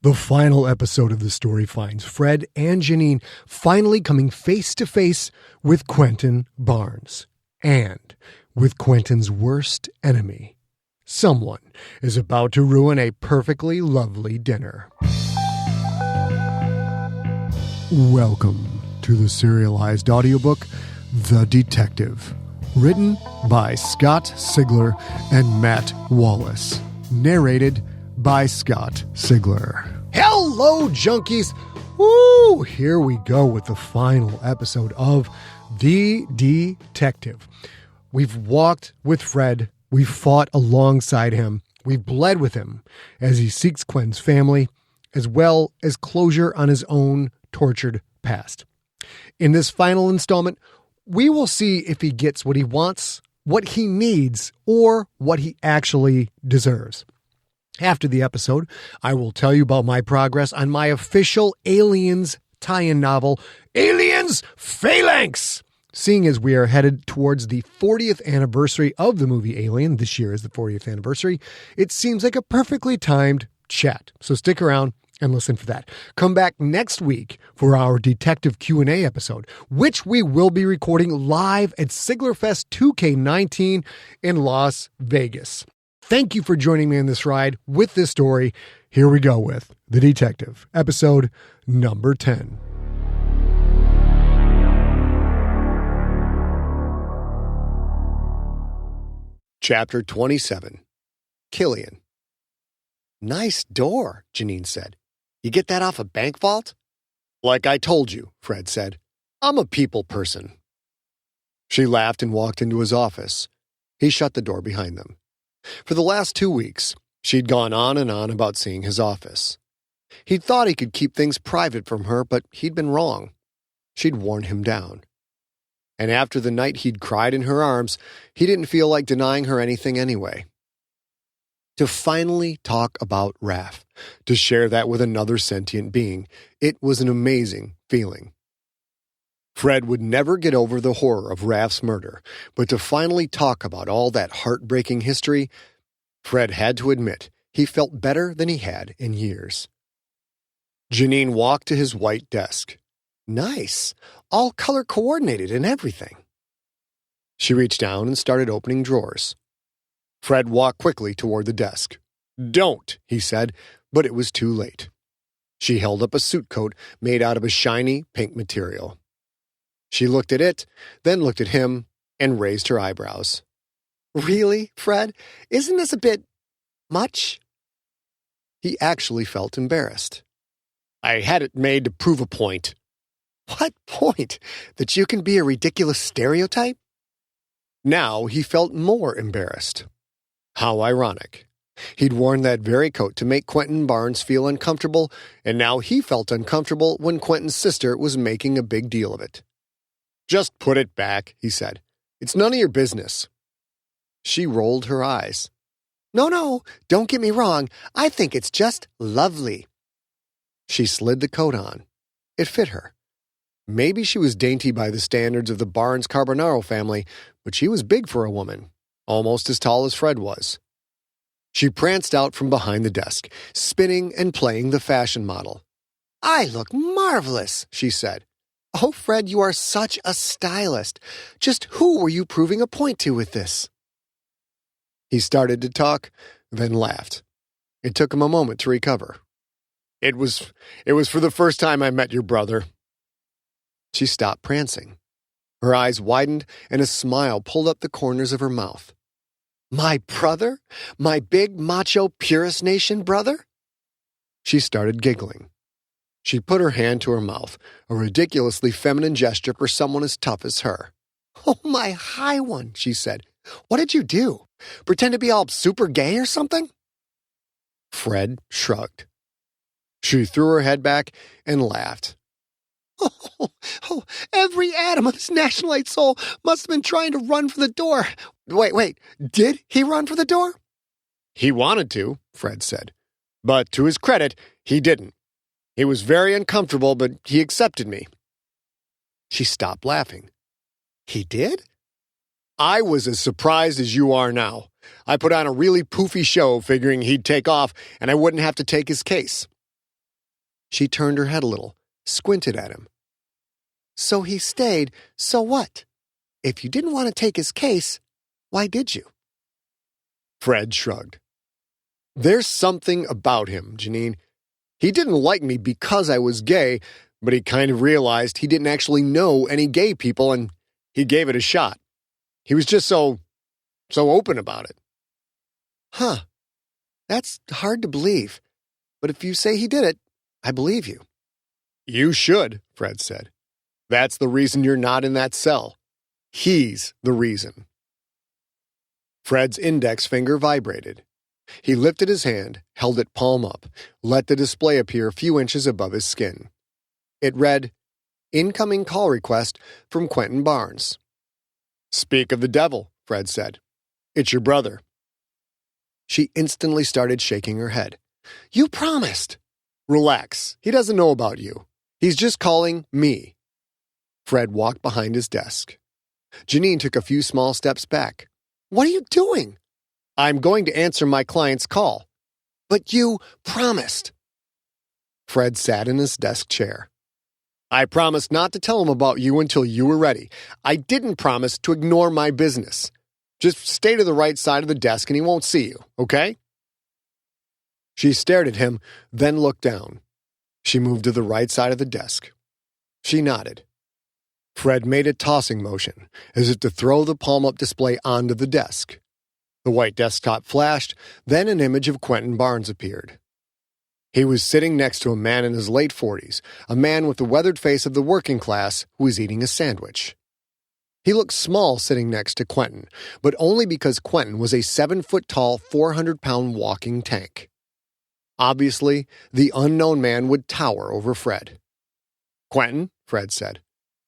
The final episode of the story finds Fred and Jeanine finally coming face to face with Quentin Barnes and with Quentin's worst enemy. Someone is about to ruin a perfectly lovely dinner. Welcome to the serialized audiobook, The Detective, written by Scott Sigler and Matt Wallace, narrated by Scott Sigler. Hello, junkies! Woo! Here we go with the final episode of The Detective. We've walked with Fred. We've fought alongside him. We've bled with him as he seeks Quentin's family, as well as closure on his own tortured past. In this final installment, we will see if he gets what he wants, what he needs, or what he actually deserves. After the episode, I will tell you about my progress on my official Aliens tie-in novel, Aliens Phalanx. Seeing as we are headed towards the 40th anniversary of the movie Alien, this year is the 40th anniversary, it seems like a perfectly timed chat. So stick around and listen for that. Come back next week for our Detective Q&A episode, which we will be recording live at Siglerfest 2K19 in Las Vegas. Thank you for joining me on this ride with this story. Here we go with The Detective, episode number 10. Chapter 27. Killian. Nice door, Jeanine said. You get that off a bank vault? Like I told you, Fred said. I'm a people person. She laughed and walked into his office. He shut the door behind them. For the last 2 weeks, she'd gone on and on about seeing his office. He'd thought he could keep things private from her, but he'd been wrong. She'd worn him down. And after the night he'd cried in her arms, he didn't feel like denying her anything anyway. To finally talk about Raph, to share that with another sentient being, it was an amazing feeling. Fred would never get over the horror of Raph's murder, but to finally talk about all that heartbreaking history, Fred had to admit he felt better than he had in years. Jeanine walked to his white desk. Nice, all color-coordinated and everything. She reached down and started opening drawers. Fred walked quickly toward the desk. Don't, he said, but it was too late. She held up a suit coat made out of a shiny pink material. She looked at it, then looked at him, and raised her eyebrows. Really, Fred? Isn't this a bit much? He actually felt embarrassed. I had it made to prove a point. What point? That you can be a ridiculous stereotype? Now he felt more embarrassed. How ironic. He'd worn that very coat to make Quentin Barnes feel uncomfortable, and now he felt uncomfortable when Quentin's sister was making a big deal of it. Just put it back, he said. It's none of your business. She rolled her eyes. No, don't get me wrong. I think it's just lovely. She slid the coat on. It fit her. Maybe she was dainty by the standards of the Barnes Carbonaro family, but she was big for a woman, almost as tall as Fred was. She pranced out from behind the desk, spinning and playing the fashion model. I look marvelous, she said. Oh, Fred, you are such a stylist. Just who were you proving a point to with this? He started to talk, then laughed. It took him a moment to recover. It was for the first time I met your brother. She stopped prancing. Her eyes widened and a smile pulled up the corners of her mouth. My brother? My big, macho, purist nation brother? She started giggling. She put her hand to her mouth, a ridiculously feminine gesture for someone as tough as her. Oh, my high one, she said. What did you do? Pretend to be all super gay or something? Fred shrugged. She threw her head back and laughed. Oh, every atom of his nationalite soul must have been trying to run for the door. Wait, did he run for the door? He wanted to, Fred said. But to his credit, he didn't. He was very uncomfortable, but he accepted me. She stopped laughing. He did? I was as surprised as you are now. I put on a really poofy show figuring he'd take off and I wouldn't have to take his case. She turned her head a little, squinted at him. So he stayed, so what? If you didn't want to take his case, why did you? Fred shrugged. There's something about him, Jeanine. He didn't like me because I was gay, but he kind of realized he didn't actually know any gay people, and he gave it a shot. He was just so open about it. Huh. That's hard to believe. But if you say he did it, I believe you. You should, Fred said. That's the reason you're not in that cell. He's the reason. Fred's index finger vibrated. He lifted his hand, held it palm up, let the display appear a few inches above his skin. It read, Incoming call request from Quentin Barnes. Speak of the devil, Fred said. It's your brother. She instantly started shaking her head. You promised. Relax. He doesn't know about you. He's just calling me. Fred walked behind his desk. Jeanine took a few small steps back. What are you doing? I'm going to answer my client's call. But you promised. Fred sat in his desk chair. I promised not to tell him about you until you were ready. I didn't promise to ignore my business. Just stay to the right side of the desk and he won't see you, okay? She stared at him, then looked down. She moved to the right side of the desk. She nodded. Fred made a tossing motion, as if to throw the palm-up display onto the desk. The white desktop flashed, then an image of Quentin Barnes appeared. He was sitting next to a man in his late 40s, a man with the weathered face of the working class who was eating a sandwich. He looked small sitting next to Quentin, but only because Quentin was a 7-foot-tall, 400-pound walking tank. Obviously, the unknown man would tower over Fred. Quentin, Fred said.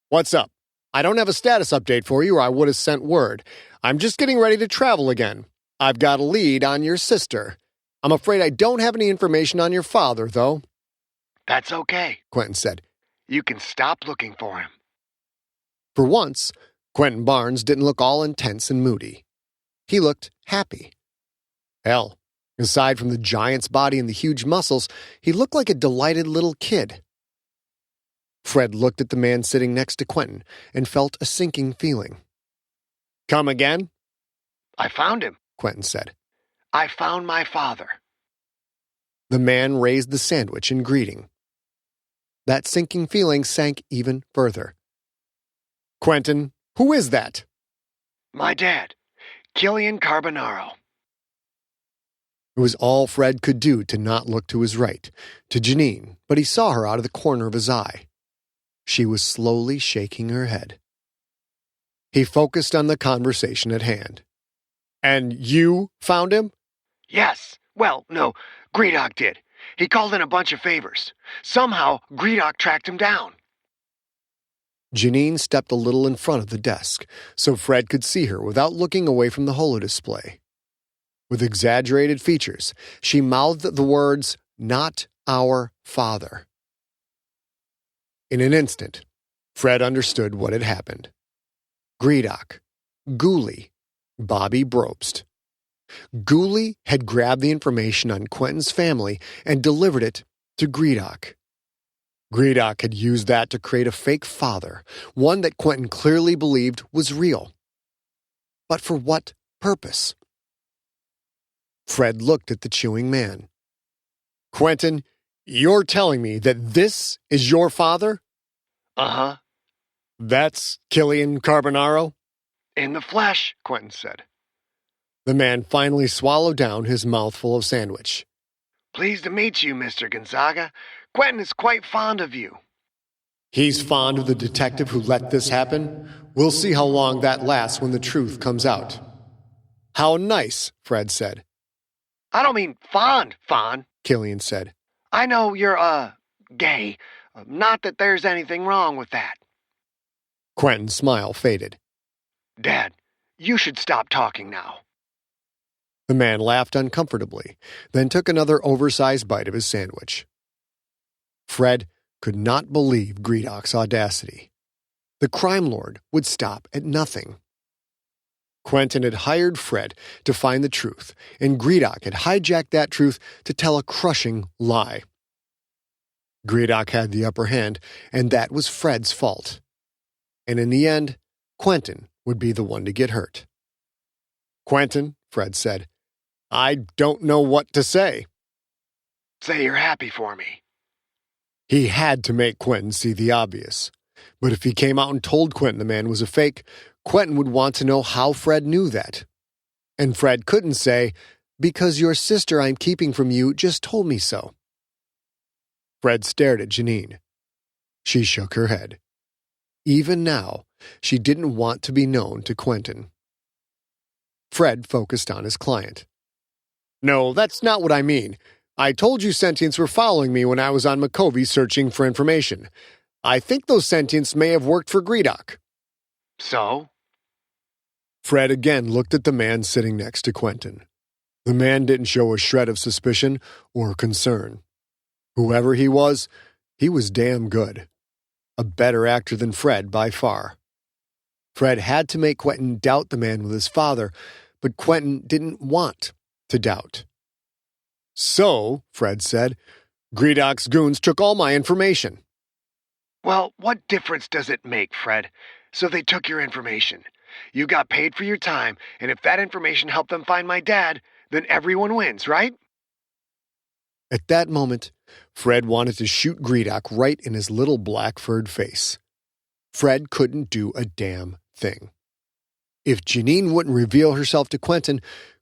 What's up? I don't have a status update for you or I would have sent word. I'm just getting ready to travel again. I've got a lead on your sister. I'm afraid I don't have any information on your father, though. That's okay, Quentin said. You can stop looking for him. For once, Quentin Barnes didn't look all intense and moody. He looked happy. Hell, aside from the giant's body and the huge muscles, he looked like a delighted little kid. Fred looked at the man sitting next to Quentin and felt a sinking feeling. Come again? I found him, Quentin said. I found my father. The man raised the sandwich in greeting. That sinking feeling sank even further. Quentin, who is that? My dad, Quentin Carbonaro. It was all Fred could do to not look to his right, to Jeanine, but he saw her out of the corner of his eye. She was slowly shaking her head. He focused on the conversation at hand. And you found him? Yes. Well, no, Greedock did. He called in a bunch of favors. Somehow, Greedock tracked him down. Jeanine stepped a little in front of the desk, so Fred could see her without looking away from the holodisplay. With exaggerated features, she mouthed the words, "Not our father." In an instant, Fred understood what had happened. Greedock, Ghoulie, Bobby Brobst. Ghoulie had grabbed the information on Quentin's family and delivered it to Greedock. Greedock had used that to create a fake father, one that Quentin clearly believed was real. But for what purpose? Fred looked at the chewing man. Quentin, you're telling me that this is your father? Uh-huh. That's Quentin Carbonaro? In the flesh, Quentin said. The man finally swallowed down his mouthful of sandwich. Pleased to meet you, Mr. Gonzaga. Quentin is quite fond of you. He's fond of the detective who let this happen? We'll see how long that lasts when the truth comes out. How nice, Fred said. I don't mean fond, Killian said. I know you're, gay. Not that there's anything wrong with that. Quentin's smile faded. Dad, you should stop talking now. The man laughed uncomfortably, then took another oversized bite of his sandwich. Fred could not believe Greedock's audacity. The crime lord would stop at nothing. Quentin had hired Fred to find the truth, and Greedock had hijacked that truth to tell a crushing lie. Greedock had the upper hand, and that was Fred's fault. And in the end, Quentin would be the one to get hurt. "Quentin," Fred said, "I don't know what to say." "Say you're happy for me." He had to make Quentin see the obvious. But if he came out and told Quentin the man was a fake, Quentin would want to know how Fred knew that. And Fred couldn't say, "Because your sister I'm keeping from you just told me so." Fred stared at Jeanine. She shook her head. Even now, she didn't want to be known to Quentin. Fred focused on his client. "No, that's not what I mean. I told you sentients were following me when I was on McCovey searching for information. I think those sentients may have worked for Greedock." "So?" Fred again looked at the man sitting next to Quentin. The man didn't show a shred of suspicion or concern. Whoever he was damn good. A better actor than Fred by far. Fred had to make Quentin doubt the man with his father, but Quentin didn't want to doubt. "So," Fred said, "Greedock's goons took all my information." "Well, what difference does it make, Fred? So they took your information. You got paid for your time, and if that information helped them find my dad, then everyone wins, right?" At that moment, Fred wanted to shoot Greedock right in his little black furred face. Fred couldn't do a damn thing. If Jeanine wouldn't reveal herself to Quentin,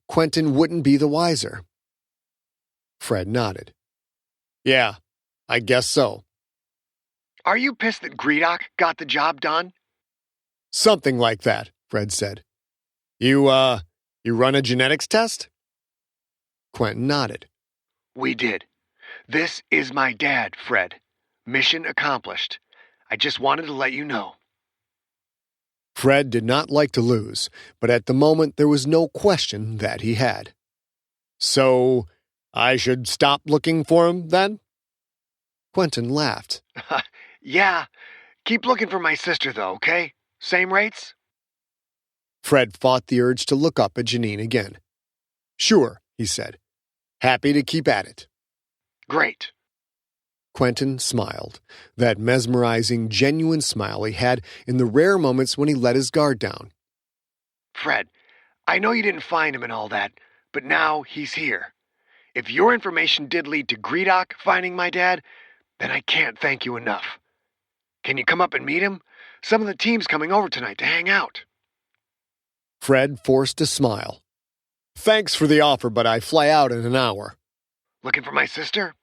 Quentin wouldn't be the wiser. Fred nodded. "Yeah, I guess so." "Are you pissed that Greedock got the job done?" "Something like that," Fred said. You run a genetics test?" Quentin nodded. "We did. This is my dad, Fred. Mission accomplished. I just wanted to let you know." Fred did not like to lose, but at the moment there was no question that he had. "So, I should stop looking for him, then?" Quentin laughed. "Yeah. Keep looking for my sister, though, okay? Same rates?" Fred fought the urge to look up at Jeanine again. "Sure," he said. "Happy to keep at it." "Great." Quentin smiled, that mesmerizing, genuine smile he had in the rare moments when he let his guard down. "Fred, I know you didn't find him and all that, but now he's here. If your information did lead to Greedock finding my dad, then I can't thank you enough. Can you come up and meet him? Some of the team's coming over tonight to hang out." Fred forced a smile. "Thanks for the offer, but I fly out in an hour." "Looking for my sister?"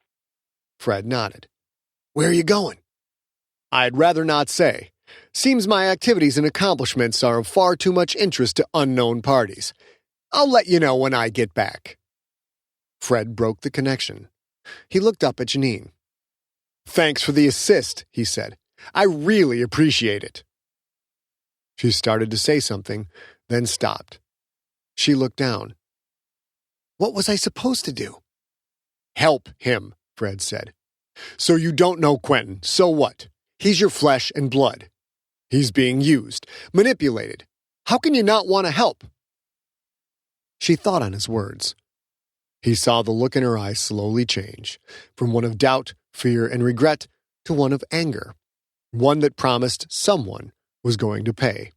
Fred nodded. "Where are you going?" "I'd rather not say. Seems my activities and accomplishments are of far too much interest to unknown parties. I'll let you know when I get back." Fred broke the connection. He looked up at Jeanine. "Thanks for the assist," he said. "I really appreciate it." She started to say something, then stopped. She looked down. "What was I supposed to do?" "Help him," Fred said. "So you don't know Quentin, so what? He's your flesh and blood. He's being used, manipulated. How can you not want to help?" She thought on his words. He saw the look in her eyes slowly change, from one of doubt, fear, and regret to one of anger, one that promised someone was going to pay.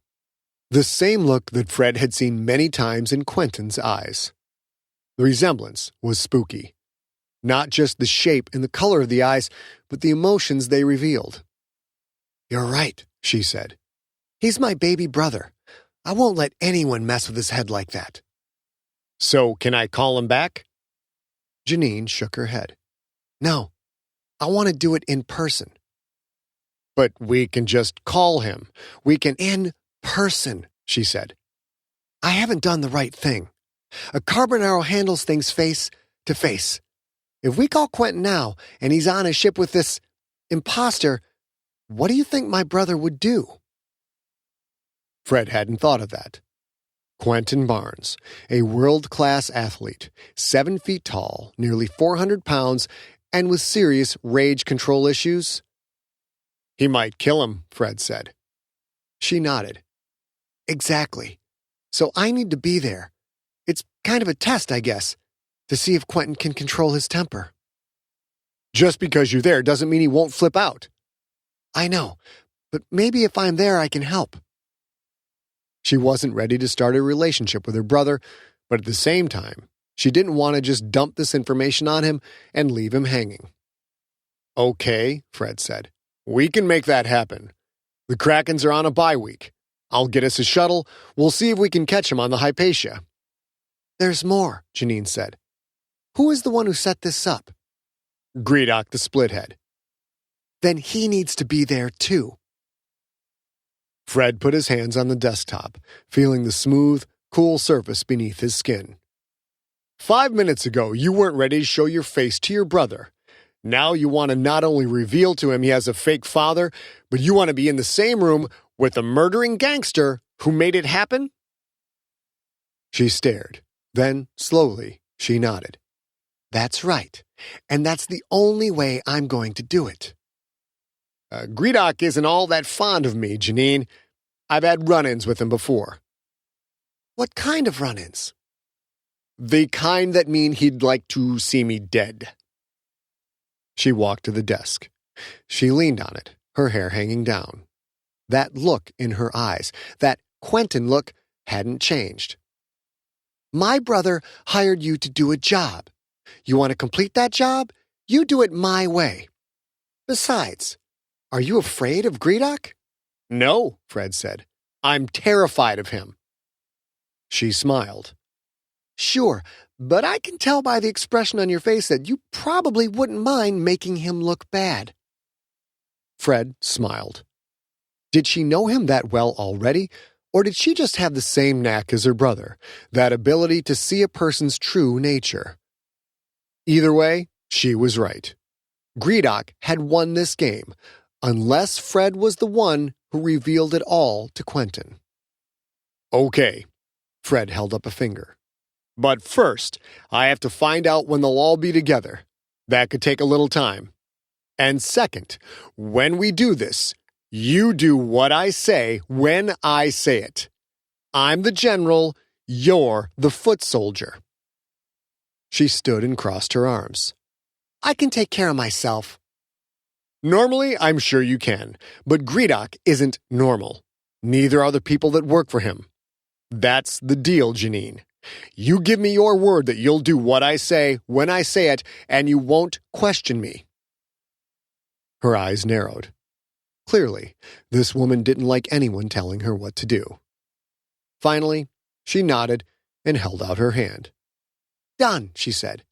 The same look that Fred had seen many times in Quentin's eyes. The resemblance was spooky. Not just the shape and the color of the eyes, but the emotions they revealed. "You're right," she said. "He's my baby brother. I won't let anyone mess with his head like that." "So can I call him back?" Jeanine shook her head. "No, I want to do it in person." "But we can just call him. We can—" "In person," she said. "I haven't done the right thing. A Carbonaro handles things face to face. If we call Quentin now, and he's on a ship with this imposter, what do you think my brother would do?" Fred hadn't thought of that. Quentin Barnes, a world-class athlete, 7 feet tall, nearly 400 pounds, and with serious rage control issues. "He might kill him," Fred said. She nodded. "Exactly. So I need to be there. It's kind of a test, I guess, to see if Quentin can control his temper." Just because you're there doesn't mean he won't flip out. I know, but maybe if I'm there I can help. She wasn't ready to start a relationship with her brother, but at the same time, she didn't want to just dump this information on him and leave him hanging. Okay, Fred said. We can make that happen. The Krakens are on a bye week. I'll get us a shuttle. We'll see if we can catch him on the Hypatia. There's more, Jeanine said. Who is the one who set this up? Greedock the Splithead. Then he needs to be there too. Fred put his hands on the desktop, feeling the smooth, cool surface beneath his skin. 5 minutes ago, you weren't ready to show your face to your brother. Now you want to not only reveal to him he has a fake father, but you want to be in the same room with a murdering gangster who made it happen? She stared. Then, slowly, she nodded. That's right, and that's the only way I'm going to do it. Greedock isn't all that fond of me, Jeanine. I've had run-ins with him before. What kind of run-ins? The kind that mean he'd like to see me dead. She walked to the desk. She leaned on it, her hair hanging down. That look in her eyes, that Quentin look, hadn't changed. My brother hired you to do a job. You want to complete that job? You do it my way. Besides, are you afraid of Greedock? No, Fred said. I'm terrified of him. She smiled. Sure, but I can tell by the expression on your face that you probably wouldn't mind making him look bad. Fred smiled. Did she know him that well already, or did she just have the same knack as her brother, that ability to see a person's true nature? Either way, she was right. Greedock had won this game, unless Fred was the one who revealed it all to Quentin. Okay, Fred held up a finger. But first, I have to find out when they'll all be together. That could take a little time. And second, when we do this, you do what I say when I say it. I'm the general, you're the foot soldier. She stood and crossed her arms. I can take care of myself. Normally, I'm sure you can, but Greedock isn't normal. Neither are the people that work for him. That's the deal, Jeanine. You give me your word that you'll do what I say when I say it, and you won't question me. Her eyes narrowed. Clearly, this woman didn't like anyone telling her what to do. Finally, she nodded and held out her hand. Done, she said.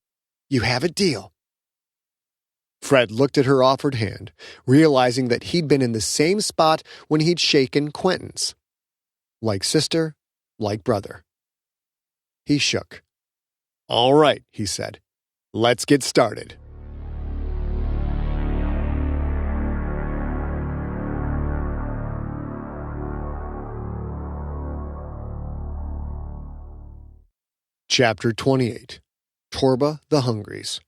You have a deal. Fred looked at her offered hand, realizing that he'd been in the same spot when he'd shaken Quentin's. Like sister, like brother. He shook. All right, he said. Let's get started. Chapter 28. Torba the Hungries.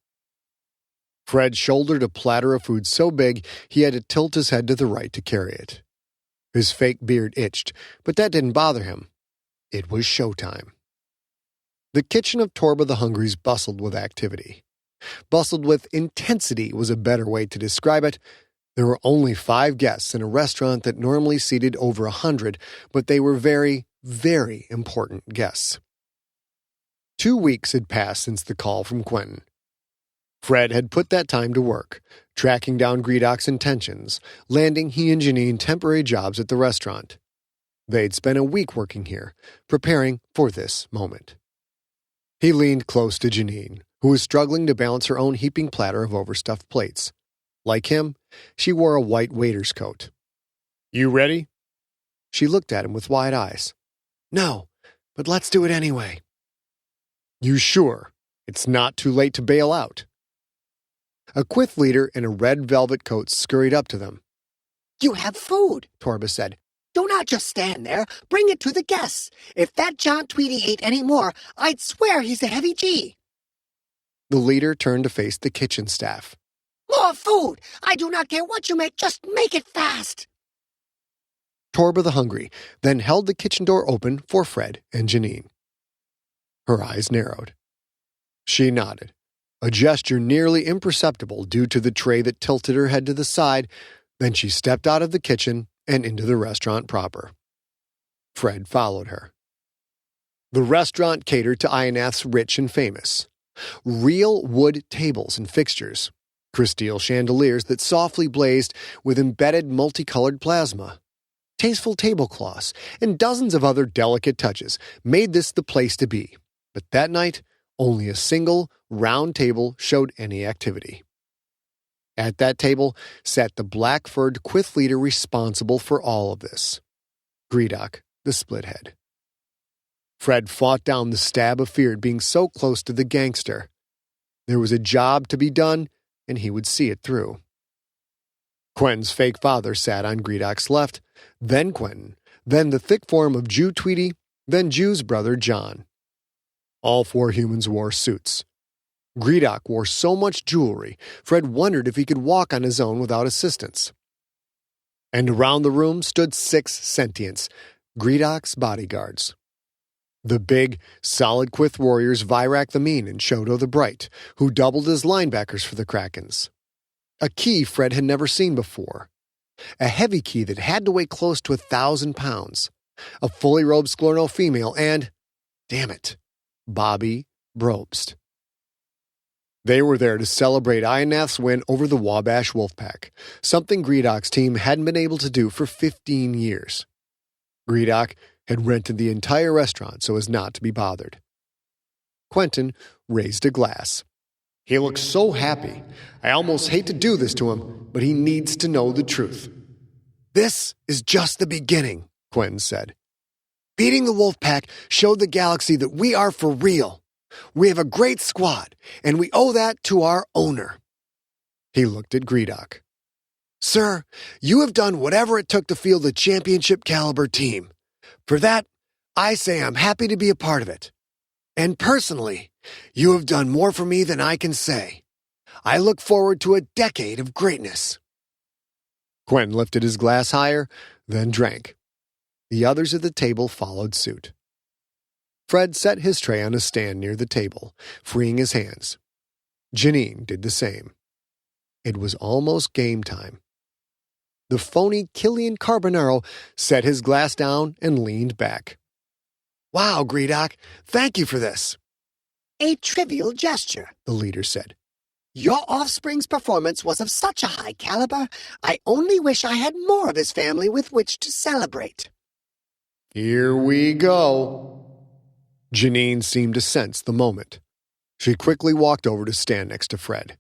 Fred shouldered a platter of food so big he had to tilt his head to the right to carry it. His fake beard itched, but that didn't bother him. It was showtime. The kitchen of Torba the Hungries bustled with activity. Bustled with intensity was a better way to describe it. There were only 5 guests in a restaurant that normally seated over 100, but they were very, very important guests. 2 weeks had passed since the call from Quentin. Fred had put that time to work, tracking down Greedock's intentions, landing he and Jeanine temporary jobs at the restaurant. They'd spent a week working here, preparing for this moment. He leaned close to Jeanine, who was struggling to balance her own heaping platter of overstuffed plates. Like him, she wore a white waiter's coat. You ready? She looked at him with wide eyes. No, but let's do it anyway. You sure? It's not too late to bail out. A Quith leader in a red velvet coat scurried up to them. You have food, Torba said. Do not just stand there. Bring it to the guests. If that John Tweedy ate any more, I'd swear he's a heavy G. The leader turned to face the kitchen staff. More food! I do not care what you make, just make it fast! Torba the Hungry then held the kitchen door open for Fred and Jeanine. Her eyes narrowed. She nodded. a gesture nearly imperceptible due to the tray that tilted her head to the side. Then she stepped out of the kitchen and into the restaurant proper. Fred followed her. The restaurant catered to Ionath's rich and famous. Real wood tables and fixtures, crystal chandeliers that softly blazed with embedded multicolored plasma, tasteful tablecloths, and dozens of other delicate touches made this the place to be. But that night, only a single, round table showed any activity. At that table sat the black-furred Quyth leader responsible for all of this, Greedock, the Splithead. Fred fought down the stab of fear at being so close to the gangster. There was a job to be done, and he would see it through. Quentin's fake father sat on Greedock's left, then Quentin, then the thick form of Jew Tweety, then Jew's brother John. All four humans wore suits. Greedock wore so much jewelry, Fred wondered if he could walk on his own without assistance. And around the room stood 6 sentients, Greedock's bodyguards. The big, solid Quyth warriors Virak the Mean and Shoto the Bright, who doubled as linebackers for the Krakens. A key Fred had never seen before. A heavy key that had to weigh close to 1,000 pounds. A fully robed Sklorno female and, damn it, Bobby Brobst. They were there to celebrate Ionath's win over the Wabash Wolfpack, something Greedock's team hadn't been able to do for 15 years. Greedock had rented the entire restaurant so as not to be bothered. Quentin raised a glass. He looks so happy. I almost hate to do this to him, but he needs to know the truth. This is just the beginning, Quentin said. Beating the Wolfpack showed the galaxy that we are for real. We have a great squad, and we owe that to our owner. He looked at Greedock. Sir, you have done whatever it took to field a championship-caliber team. For that, I say I'm happy to be a part of it. And personally, you have done more for me than I can say. I look forward to a decade of greatness. Quentin lifted his glass higher, then drank. The others at the table followed suit. Fred set his tray on a stand near the table, freeing his hands. Jeanine did the same. It was almost game time. The phony Killian Carbonaro set his glass down and leaned back. Wow, Greedock, thank you for this. A trivial gesture, the leader said. Your offspring's performance was of such a high caliber, I only wish I had more of his family with which to celebrate. Here we go. Jeanine seemed to sense the moment. She quickly walked over to stand next to Fred.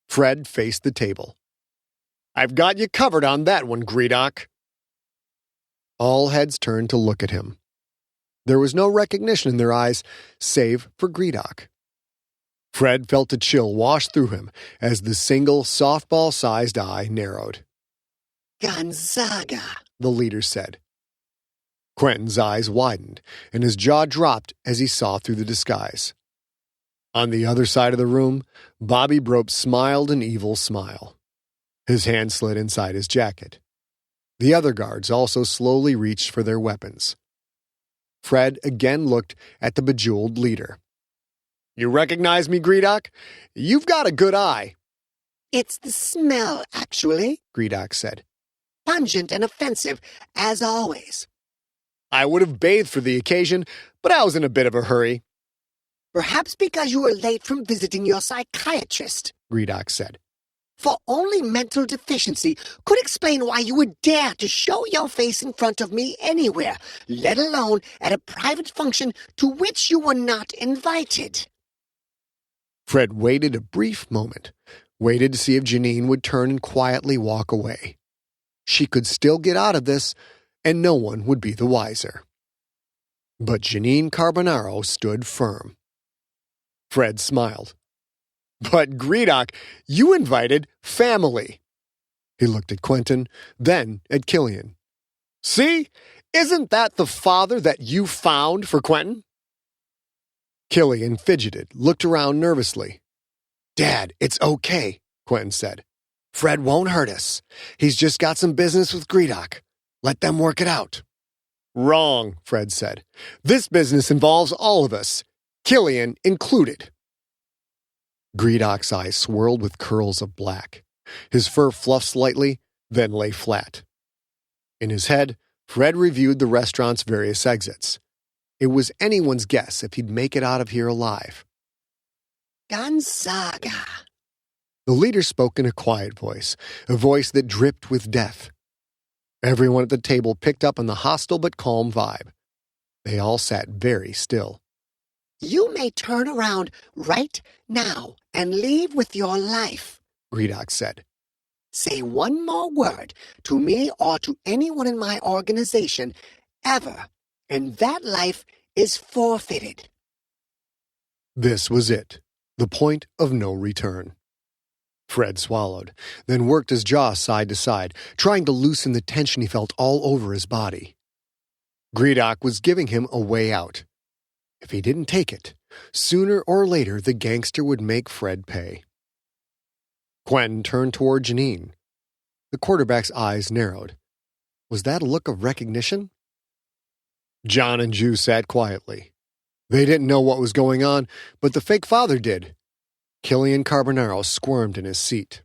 Fred faced the table. I've got you covered on that one, Greedock. All heads turned to look at him. There was no recognition in their eyes, save for Greedock. Fred felt a chill wash through him as the single softball-sized eye narrowed. Gonzaga, the leader said. Quentin's eyes widened, and his jaw dropped as he saw through the disguise. On the other side of the room, Bobby Brobst smiled an evil smile. His hand slid inside his jacket. The other guards also slowly reached for their weapons. Fred again looked at the bejeweled leader. You recognize me, Greedock? You've got a good eye. It's the smell, actually, Greedock said. Pungent and offensive, as always. I would have bathed for the occasion, but I was in a bit of a hurry. Perhaps because you were late from visiting your psychiatrist, Greedock said. For only mental deficiency could explain why you would dare to show your face in front of me anywhere, let alone at a private function to which you were not invited. Fred waited a brief moment, waited to see if Jeanine would turn and quietly walk away. She could still get out of this, and no one would be the wiser. But Jeanine Carbonaro stood firm. Fred smiled. But Greedock, you invited family. He looked at Quentin, then at Killian. See? Isn't that the father that you found for Quentin? Killian fidgeted, looked around nervously. Dad, it's okay, Quentin said. Fred won't hurt us. He's just got some business with Greedock. Let them work it out. Wrong, Fred said. This business involves all of us, Killian included. Greedok's eyes swirled with curls of black. His fur fluffed slightly, then lay flat. In his head, Fred reviewed the restaurant's various exits. It was anyone's guess if he'd make it out of here alive. Gonzaga. The leader spoke in a quiet voice, a voice that dripped with death. Everyone at the table picked up on the hostile but calm vibe. They all sat very still. You may turn around right now and leave with your life, Greedok said. Say one more word to me or to anyone in my organization ever, and that life is forfeited. This was it, the point of no return. Fred swallowed, then worked his jaw side to side, trying to loosen the tension he felt all over his body. Greedok was giving him a way out. If he didn't take it, sooner or later the gangster would make Fred pay. Quentin turned toward Jeanine. The quarterback's eyes narrowed. Was that a look of recognition? John and Ju sat quietly. They didn't know what was going on, but the fake father did. Killian Carbonaro squirmed in his seat.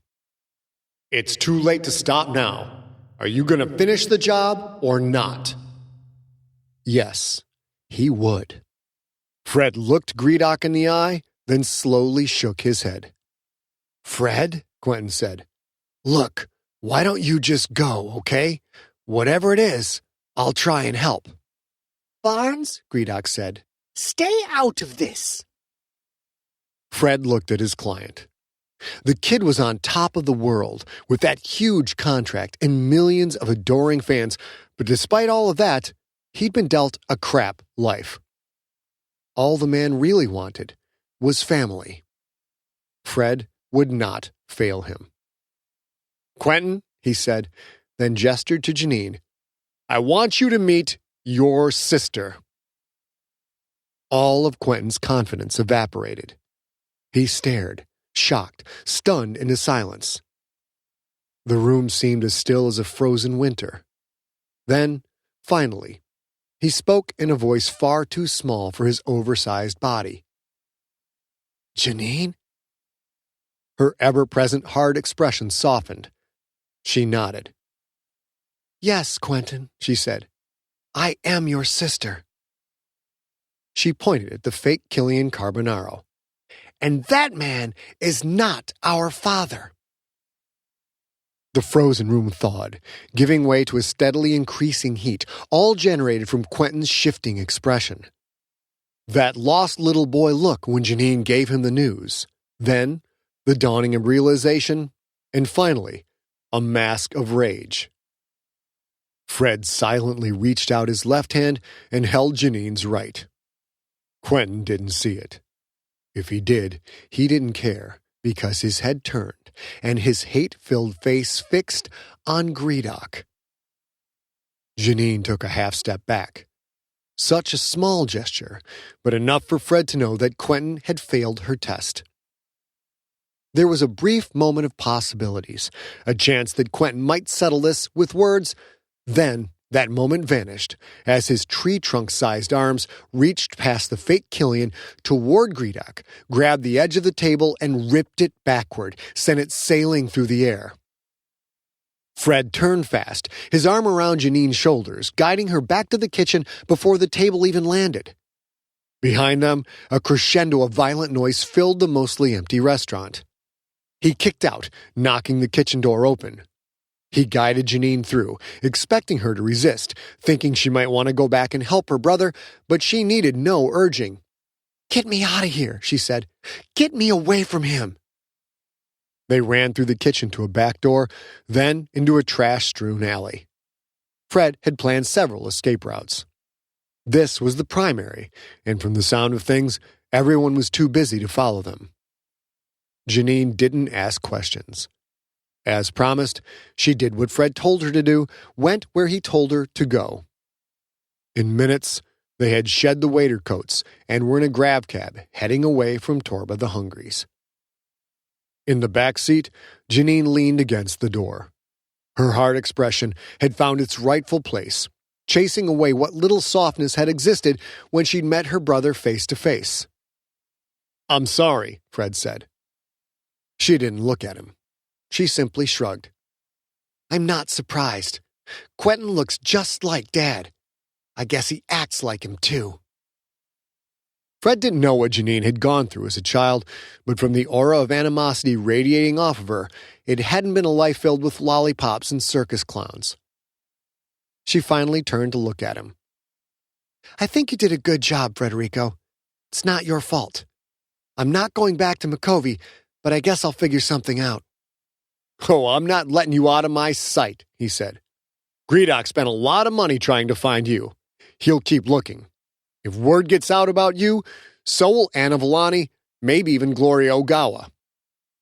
It's too late to stop now. Are you going to finish the job or not? Yes, he would. Fred looked Greedok in the eye, then slowly shook his head. Fred, Quentin said, look, why don't you just go, okay? Whatever it is, I'll try and help. Barnes, Greedok said, stay out of this. Fred looked at his client. The kid was on top of the world with that huge contract and millions of adoring fans, but despite all of that, he'd been dealt a crap life. All the man really wanted was family. Fred would not fail him. Quentin, he said, then gestured to Jeanine, I want you to meet your sister. All of Quentin's confidence evaporated. He stared, shocked, stunned into silence. The room seemed as still as a frozen winter. Then, finally, he spoke in a voice far too small for his oversized body. Jeanine? Her ever-present hard expression softened. She nodded. Yes, Quentin, she said. I am your sister. She pointed at the fake Killian Carbonaro. And that man is not our father. The frozen room thawed, giving way to a steadily increasing heat, all generated from Quentin's shifting expression. That lost little boy look when Jeanine gave him the news, then the dawning of realization, and finally, a mask of rage. Fred silently reached out his left hand and held Jeanine's right. Quentin didn't see it. If he did, he didn't care, because his head turned, and his hate-filled face fixed on Greedok. Jeanine took a half-step back. Such a small gesture, but enough for Fred to know that Quentin had failed her test. There was a brief moment of possibilities, a chance that Quentin might settle this with words. Then that moment vanished as his tree-trunk-sized arms reached past the fake Killian toward Greedok, grabbed the edge of the table and ripped it backward, sent it sailing through the air. Fred turned fast, his arm around Jeanine's shoulders, guiding her back to the kitchen before the table even landed. Behind them, a crescendo of violent noise filled the mostly empty restaurant. He kicked out, knocking the kitchen door open. He guided Jeanine through, expecting her to resist, thinking she might want to go back and help her brother, but she needed no urging. Get me out of here, she said. Get me away from him. They ran through the kitchen to a back door, then into a trash-strewn alley. Fred had planned several escape routes. This was the primary, and from the sound of things, everyone was too busy to follow them. Jeanine didn't ask questions. As promised, she did what Fred told her to do, went where he told her to go. In minutes, they had shed the waiter coats and were in a grab cab heading away from Torba the Hungries. In the back seat, Jeanine leaned against the door. Her hard expression had found its rightful place, chasing away what little softness had existed when she'd met her brother face to face. I'm sorry, Fred said. She didn't look at him. She simply shrugged. I'm not surprised. Quentin looks just like Dad. I guess he acts like him, too. Fred didn't know what Jeanine had gone through as a child, but from the aura of animosity radiating off of her, it hadn't been a life filled with lollipops and circus clowns. She finally turned to look at him. I think you did a good job, Frederico. It's not your fault. I'm not going back to Macovey, but I guess I'll figure something out. Oh, I'm not letting you out of my sight, he said. Greedock spent a lot of money trying to find you. He'll keep looking. If word gets out about you, so will Anna Villani, maybe even Gloria Ogawa.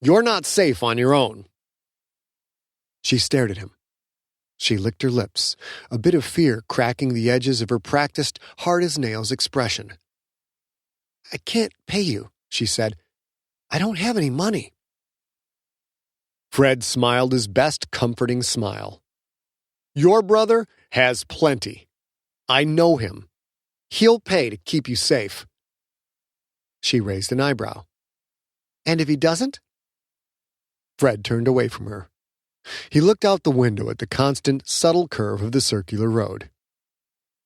You're not safe on your own. She stared at him. She licked her lips, a bit of fear cracking the edges of her practiced, hard-as-nails expression. I can't pay you, she said. I don't have any money. Fred smiled his best comforting smile. Your brother has plenty. I know him. He'll pay to keep you safe. She raised an eyebrow. And if he doesn't? Fred turned away from her. He looked out the window at the constant, subtle curve of the circular road.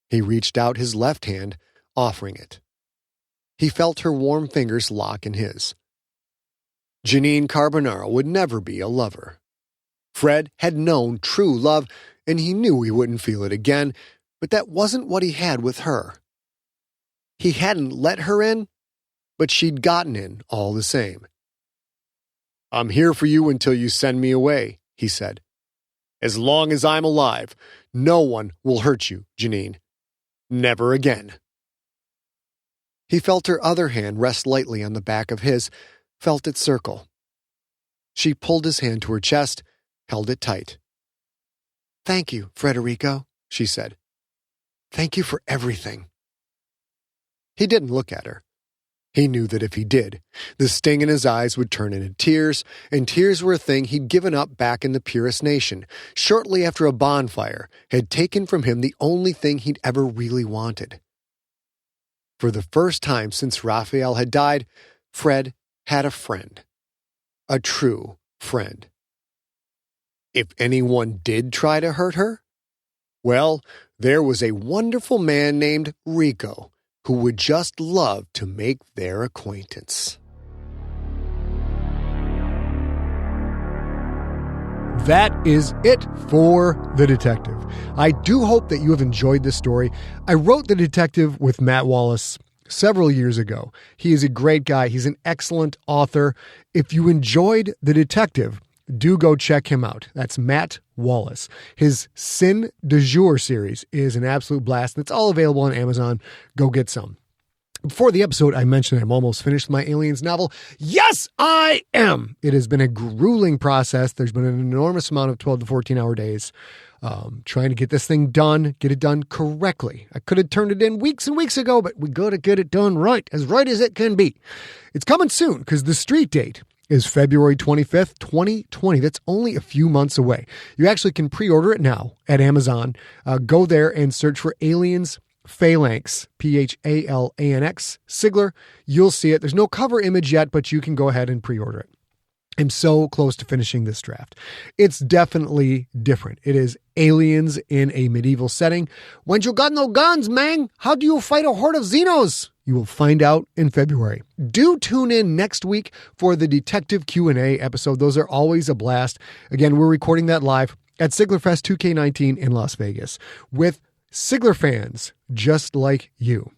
He reached out his left hand, offering it. He felt her warm fingers lock in his. Jeanine Carbonaro would never be a lover. Fred had known true love, and he knew he wouldn't feel it again, but that wasn't what he had with her. He hadn't let her in, but she'd gotten in all the same. I'm here for you until you send me away, he said. As long as I'm alive, no one will hurt you, Jeanine. Never again. He felt her other hand rest lightly on the back of his, felt it circle. She pulled his hand to her chest, held it tight. Thank you, Frederico, she said. Thank you for everything. He didn't look at her. He knew that if he did, the sting in his eyes would turn into tears, and tears were a thing he'd given up back in the Purist Nation, shortly after a bonfire had taken from him the only thing he'd ever really wanted. For the first time since Raphael had died, Fred had a friend. A true friend. If anyone did try to hurt her, well, there was a wonderful man named Rico who would just love to make their acquaintance. That is it for The Detective. I do hope that you have enjoyed this story. I wrote The Detective with Matt Wallace several years ago. He is a great guy. He's an excellent author. If you enjoyed The Detective, do go check him out. That's Matt Wallace. His Sin du Jour series is an absolute blast, and it's all available on Amazon. Go get some. Before the episode, I mentioned I'm almost finished my Aliens novel. Yes, I am! It has been a grueling process. There's been an enormous amount of 12 to 14-hour days trying to get this thing done, get it done correctly. I could have turned it in weeks and weeks ago, but we got to get it done right as it can be. It's coming soon because the street date is February 25th, 2020. That's only a few months away. You actually can pre-order it now at Amazon. Go there and search for Aliens Phalanx, Phalanx, Sigler. You'll see it. There's no cover image yet, but you can go ahead and pre-order it. I'm so close to finishing this draft. It's definitely different. It is aliens in a medieval setting. When you got no guns, man, how do you fight a horde of Xenos? You will find out in February. Do tune in next week for the Detective Q&A episode. Those are always a blast. Again, we're recording that live at Siglerfest 2K19 in Las Vegas with Sigler fans just like you.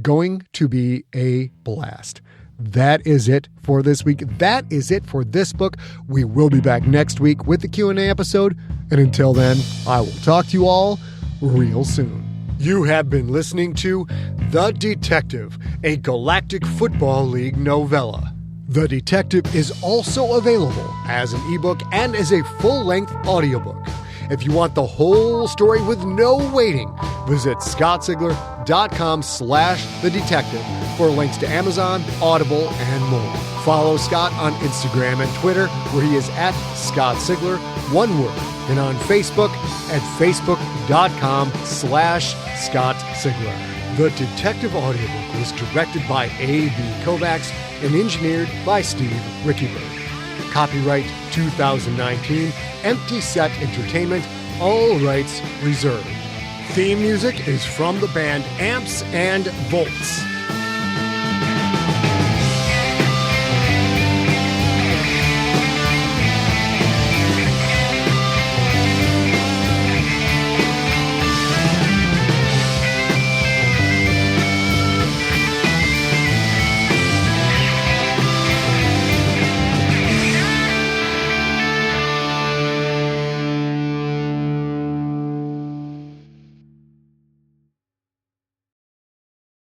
Going to be a blast. That is it for this week. That is it for this book. We will be back next week with the Q&A episode. And until then, I will talk to you all real soon. You have been listening to The Detective, a Galactic Football League novella. The Detective is also available as an ebook and as a full-length audiobook. If you want the whole story with no waiting, visit scottsigler.com/The Detective for links to Amazon, Audible, and more. Follow Scott on Instagram and Twitter, where he is at Scott Sigler, one word, and on Facebook at facebook.com/Scott Sigler. The Detective audiobook was directed by A.B. Kovacs and engineered by Steve Rickyberg. Copyright 2019, Empty Set Entertainment, all rights reserved. Theme music is from the band Amps and Volts.